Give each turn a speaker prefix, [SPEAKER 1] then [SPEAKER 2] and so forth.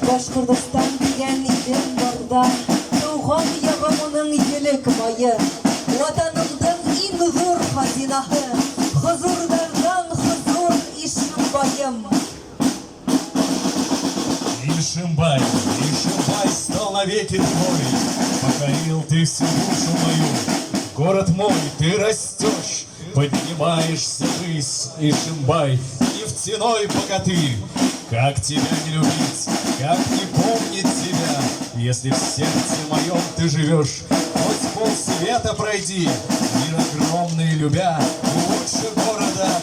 [SPEAKER 1] Башкортостан деген илем барда, туған ягымының елік майы, ватанымдың иң зур хазинаһы, хuzurдардан хuzур ишимбайым.
[SPEAKER 2] Ишимбай, Ишимбай стал навеки твой, покорил ты всю душу мою. Город мой, ты растешь, поднимаешься ввысь, Ишимбай, нефтяной богатырь. Как тебя не любить, как не помнить тебя, если в сердце моем ты живешь? Хоть полсвета пройди, мир огромный любя, лучше города